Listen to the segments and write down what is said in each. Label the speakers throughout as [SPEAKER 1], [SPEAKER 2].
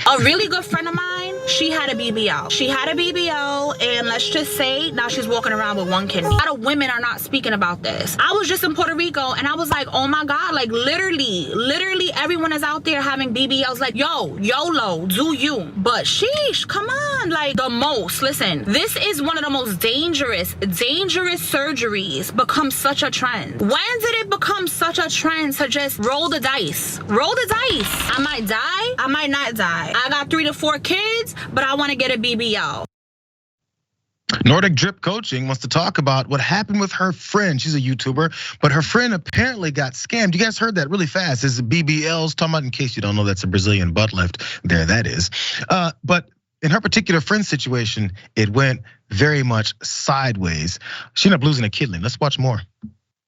[SPEAKER 1] A really good friend of mine, she had a BBL. She had a BBL, and let's just say now she's walking around with one kidney. A lot of women are not speaking about this. I was just in Puerto Rico, and I was like, oh my God, like literally everyone is out there having BBLs. Like, yo, YOLO, do you. But sheesh, come on, like the most. Listen, this is one of the most dangerous surgeries become such a trend. When did it become such a trend to just roll the dice? Roll the dice. I might die, I might not die. I got 3 to 4 kids, but I want to get a BBL.
[SPEAKER 2] Nordic Drip Coaching wants to talk about what happened with her friend. She's a YouTuber, but her friend apparently got scammed. You guys heard that really fast. This is BBLs. Talking about, in case you don't know, that's a Brazilian butt lift. There, that is. But in her particular friend situation, it went very much sideways. She ended up losing a kidney. Let's watch more.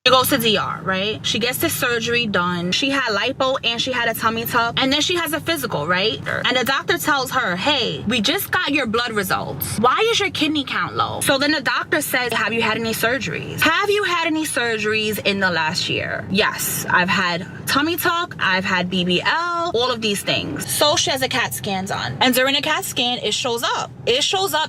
[SPEAKER 1] She goes to DR, right? She gets the surgery done. She had lipo and she had a tummy tuck. And then she has a physical, right? And the doctor tells her, hey, we just got your blood results. Why is your kidney count low? So then the doctor says, have you had any surgeries? Have you had any surgeries in the last year? Yes, I've had tummy tuck, I've had BBL, all of these things. So she has a CAT scan done. And during the CAT scan, it shows up.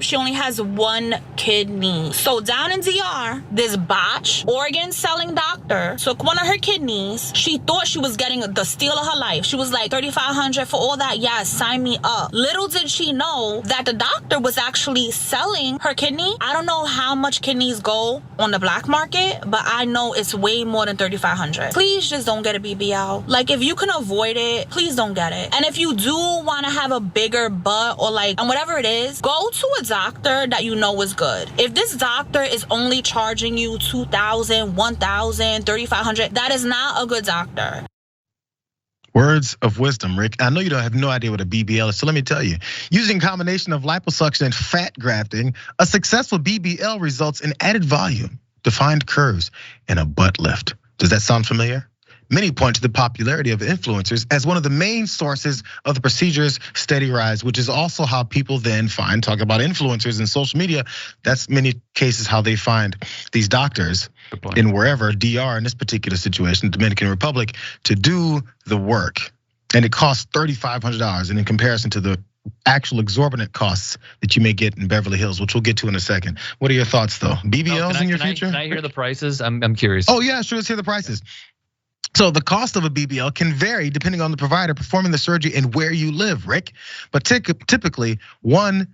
[SPEAKER 1] She only has 1 kidney. So down in DR, this botch organ selling doctor took one of her kidneys. She thought she was getting the steal of her life. She was like, $3,500 for all that. Yes, sign me up. Little did she know that the doctor was actually selling her kidney. I don't know how much kidneys go on the black market, but I know it's way more than $3,500. Please just don't get a BBL. Like, if you can avoid it, please don't get it. And if you do want to have a bigger butt or like, and whatever it is, go to a doctor that you know is good. If this doctor is only charging you $2,000, $1,000, $3,500, that is not a good doctor.
[SPEAKER 2] Words of wisdom, Rick. I know you don't have no idea what a BBL is, so let me tell you. Using a combination of liposuction and fat grafting, a successful BBL results in added volume, defined curves, and a butt lift. Does that sound familiar? Many point to the popularity of influencers as one of the main sources of the procedure's steady rise, which is also how people then talk about influencers in social media. That's many cases how they find these doctors in wherever, DR in this particular situation, Dominican Republic, to do the work. And it costs $3,500, and in comparison to the actual exorbitant costs that you may get in Beverly Hills, which we'll get to in a second. What are your thoughts though? BBLs in your future?
[SPEAKER 3] Can I hear the prices? I'm curious.
[SPEAKER 2] Oh yeah, sure, let's hear the prices. So the cost of a BBL can vary depending on the provider performing the surgery and where you live, Rick. But typically, one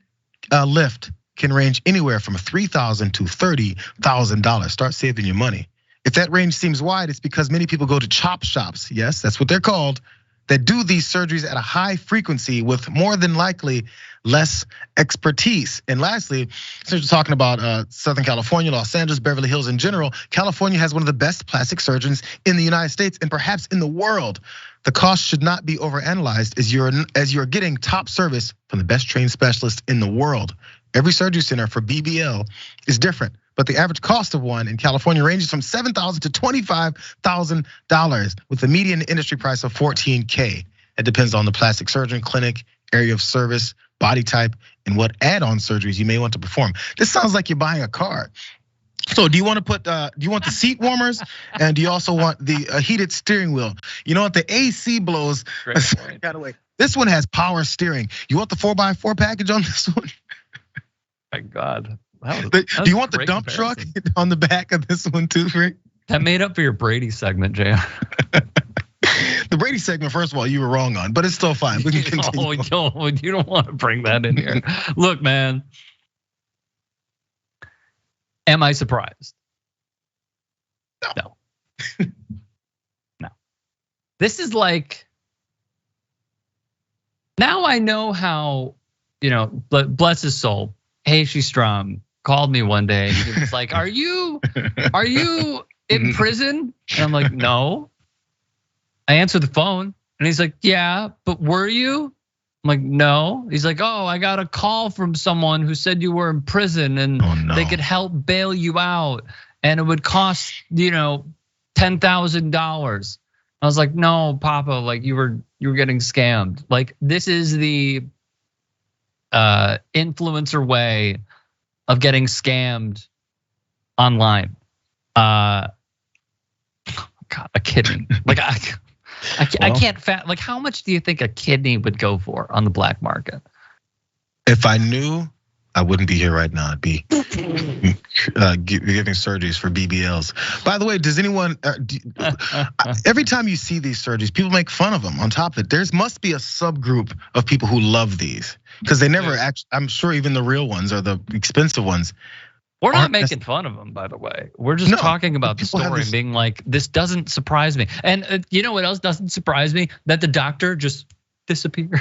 [SPEAKER 2] lift can range anywhere from $3,000 to $30,000. Start saving your money. If that range seems wide, it's because many people go to chop shops. Yes, that's what they're called. That do these surgeries at a high frequency with more than likely less expertise. And lastly, since we're talking about Southern California, Los Angeles, Beverly Hills in general, California has one of the best plastic surgeons in the United States and perhaps in the world. The cost should not be overanalyzed as you're getting top service from the best trained specialists in the world. Every surgery center for BBL is different, but the average cost of one in California ranges from $7,000 to $25,000 with the median industry price of $14K. It depends on the plastic surgeon, clinic, area of service, body type, and what add-on surgeries you may want to perform. This sounds like you're buying a car. So do you want to do you want the seat warmers? And do you also want the heated steering wheel? You know what, the AC blows. This one has power steering. You want the 4x4 package on this one?
[SPEAKER 3] My God.
[SPEAKER 2] Do you want the dump truck on the back of this one too, Rick?
[SPEAKER 3] That made up for your Brady segment, Jayar.
[SPEAKER 2] The Brady segment, first of all, you were wrong on, but it's still fine. We can continue.
[SPEAKER 3] You don't want to bring that in here. Look, man. Am I surprised? No. No. This is like, now I know how, bless his soul, Hey Strom called me one day and he was like, are you in prison? And I'm like, no. I answered the phone and he's like, yeah, but were you? I'm like, no. He's like, oh, I got a call from someone who said you were in prison and they could help bail you out and it would cost, $10,000. I was like, no, Papa, like you were getting scammed. Like this is the influencer way of getting scammed online. God, a kidney. Like I can't like, how much do you think a kidney would go for on the black market?
[SPEAKER 2] If I knew, I wouldn't be here right now. I'd be giving surgeries for BBLs. By the way, does anyone, every time you see these surgeries, people make fun of them. On top of it, there must be a subgroup of people who love these, because they never actually, I'm sure even the real ones or the expensive ones.
[SPEAKER 3] We're not making fun of them, by the way. We're just talking about the story and being like, this doesn't surprise me. And you know what else doesn't surprise me? That the doctor just disappeared.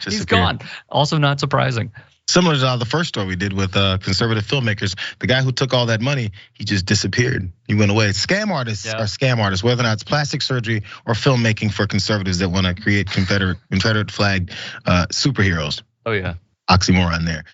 [SPEAKER 3] He's gone. Also not surprising.
[SPEAKER 2] Similar to the first story we did with conservative filmmakers, the guy who took all that money, he just disappeared. He went away. Scam artists are scam artists, whether or not it's plastic surgery or filmmaking for conservatives that want to create Confederate flag superheroes.
[SPEAKER 3] Oh yeah.
[SPEAKER 2] Oxymoron there.